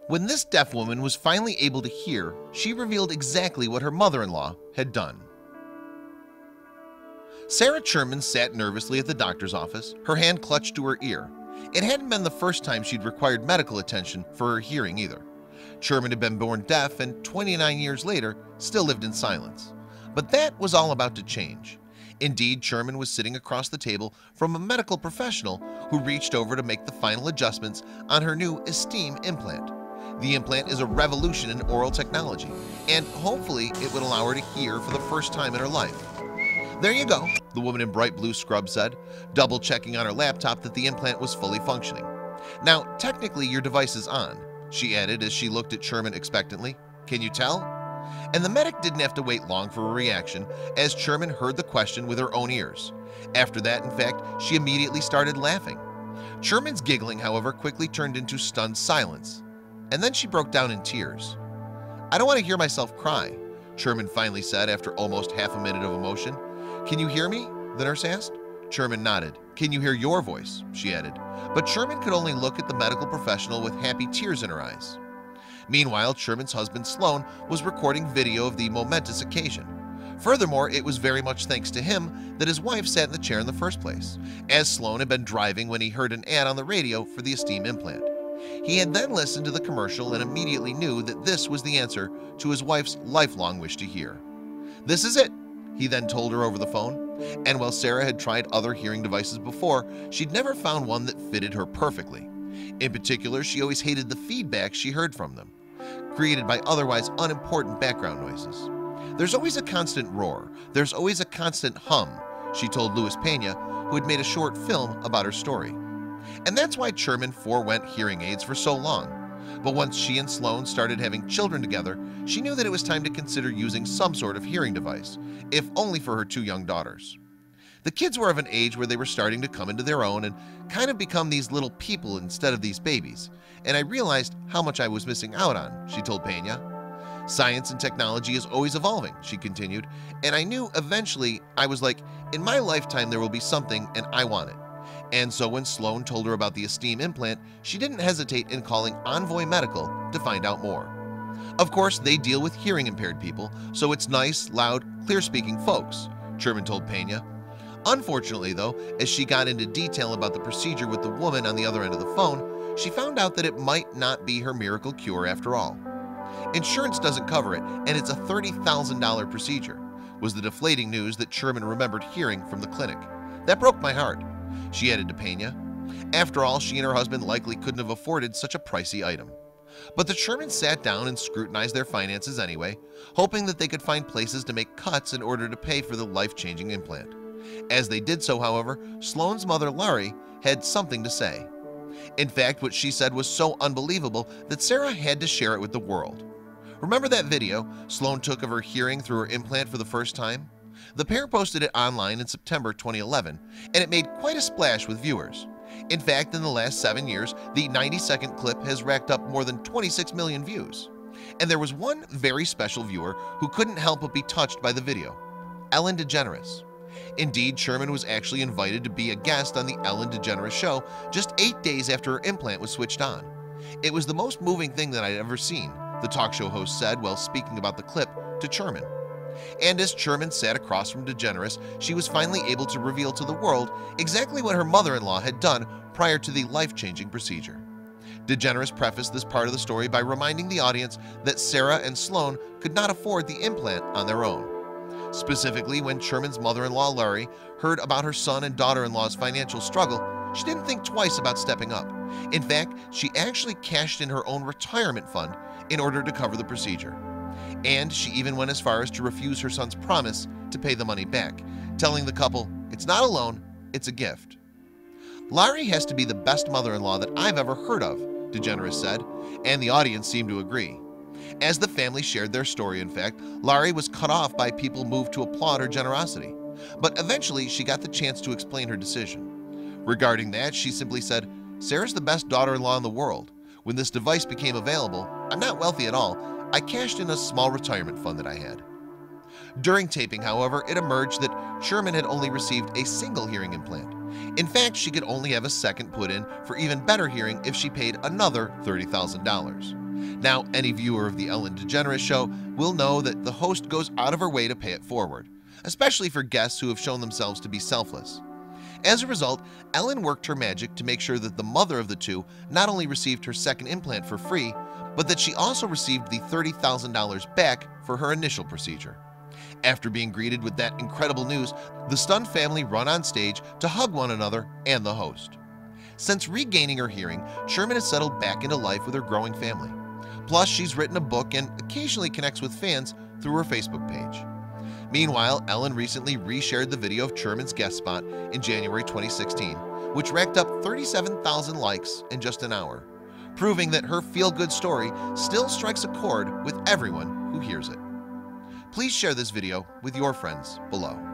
When this deaf woman was finally able to hear, she revealed exactly what her mother-in-law had done. Sarah Churman sat nervously at the doctor's office, her hand clutched to her ear. It hadn't been the first time she'd required medical attention for her hearing either. Churman had been born deaf and 29 years later still lived in silence. But that was all about to change. Indeed, Churman was sitting across the table from a medical professional who reached over to make the final adjustments on her new Esteem implant. The implant is a revolution in oral technology, and hopefully it would allow her to hear for the first time in her life. "There you go," the woman in bright blue scrub said, double-checking on her laptop that the implant was fully functioning. "Now, technically your device is on," she added as she looked at Churman expectantly. "Can you tell?" And the medic didn't have to wait long for a reaction, as Churman heard the question with her own ears. After that, in fact, she immediately started laughing. Churman's giggling, however, quickly turned into stunned silence, and then she broke down in tears. "I don't want to hear myself cry," Churman finally said after almost half a minute of emotion. "Can you hear me?" the nurse asked. Churman nodded. "Can you hear your voice?" she added. But Churman could only look at the medical professional with happy tears in her eyes. Meanwhile, Churman's husband Sloan was recording video of the momentous occasion. Furthermore, it was very much thanks to him that his wife sat in the chair in the first place, as Sloan had been driving when he heard an ad on the radio for the Esteem implant. He had then listened to the commercial and immediately knew that this was the answer to his wife's lifelong wish to hear. "This is it," he then told her over the phone. And while Sarah had tried other hearing devices before, she'd never found one that fitted her perfectly. In particular, she always hated the feedback she heard from them, created by otherwise unimportant background noises. "There's always a constant roar. There's always a constant hum," she told Luis Pena, who had made a short film about her story. And that's why Churman forewent hearing aids for so long. But once she and Sloan started having children together, she knew that it was time to consider using some sort of hearing device, if only for her two young daughters. The kids were of an age where they were starting to come into their own and kind of become these little people instead of these babies, and I realized how much I was missing out on, she told Pena. "Science and technology is always evolving," she continued, "and I knew eventually, I was like, in my lifetime there will be something and I want it." And so when Sloan told her about the Esteem implant, she didn't hesitate in calling Envoy Medical to find out more. Of course, they deal with hearing impaired people, so it's nice, loud, clear-speaking folks, Churman told Pena. Unfortunately, though, as she got into detail about the procedure with the woman on the other end of the phone, she found out that it might not be her miracle cure after all. Insurance doesn't cover it, and it's a $30,000 procedure, was the deflating news that Churman remembered hearing from the clinic. "That broke my heart," she added to Pena. After all, she and her husband likely couldn't have afforded such a pricey item. But the Churmans sat down and scrutinized their finances anyway, hoping that they could find places to make cuts in order to pay for the life-changing implant. As they did so, however, Sloan's mother, Laurie, had something to say. In fact, what she said was so unbelievable that Sarah had to share it with the world. Remember that video Sloan took of her hearing through her implant for the first time? The pair posted it online in September 2011, and it made quite a splash with viewers. In fact, in the last 7 years, the 90-second clip has racked up more than 26 million views. And there was one very special viewer who couldn't help but be touched by the video: Ellen DeGeneres. Indeed, Churman was actually invited to be a guest on the Ellen DeGeneres show just 8 days after her implant was switched on. "It was the most moving thing that I'd ever seen," the talk show host said while speaking about the clip to Churman. And as Churman sat across from DeGeneres, she was finally able to reveal to the world exactly what her mother-in-law had done prior to the life-changing procedure. DeGeneres prefaced this part of the story by reminding the audience that Sarah and Sloan could not afford the implant on their own. Specifically, when Churman's mother-in-law, Laurie, heard about her son and daughter-in-law's financial struggle, she didn't think twice about stepping up. In fact, she actually cashed in her own retirement fund in order to cover the procedure. And she even went as far as to refuse her son's promise to pay the money back, telling the couple, "It's not a loan, it's a gift." "Laurie has to be the best mother-in-law that I've ever heard of," DeGeneres said, and the audience seemed to agree. As the family shared their story, in fact, Laurie was cut off by people moved to applaud her generosity. But eventually, she got the chance to explain her decision. Regarding that, she simply said, "Sarah's the best daughter-in-law in the world. When this device became available, I'm not wealthy at all. I cashed in a small retirement fund that I had." During taping, however, it emerged that Churman had only received a single hearing implant. In fact, she could only have a second put in for even better hearing if she paid another $30,000. Now, any viewer of the Ellen DeGeneres Show will know that the host goes out of her way to pay it forward, especially for guests who have shown themselves to be selfless. As a result, Ellen worked her magic to make sure that the mother of the two not only received her second implant for free, but that she also received the $30,000 back for her initial procedure. After being greeted with that incredible news, the stunned family run on stage to hug one another and the host. Since regaining her hearing, Churman has settled back into life with her growing family. Plus, she's written a book and occasionally connects with fans through her Facebook page. Meanwhile, Ellen recently reshared the video of Churman's guest spot in January 2016, which racked up 37,000 likes in just an hour, proving that her feel-good story still strikes a chord with everyone who hears it. Please share this video with your friends below.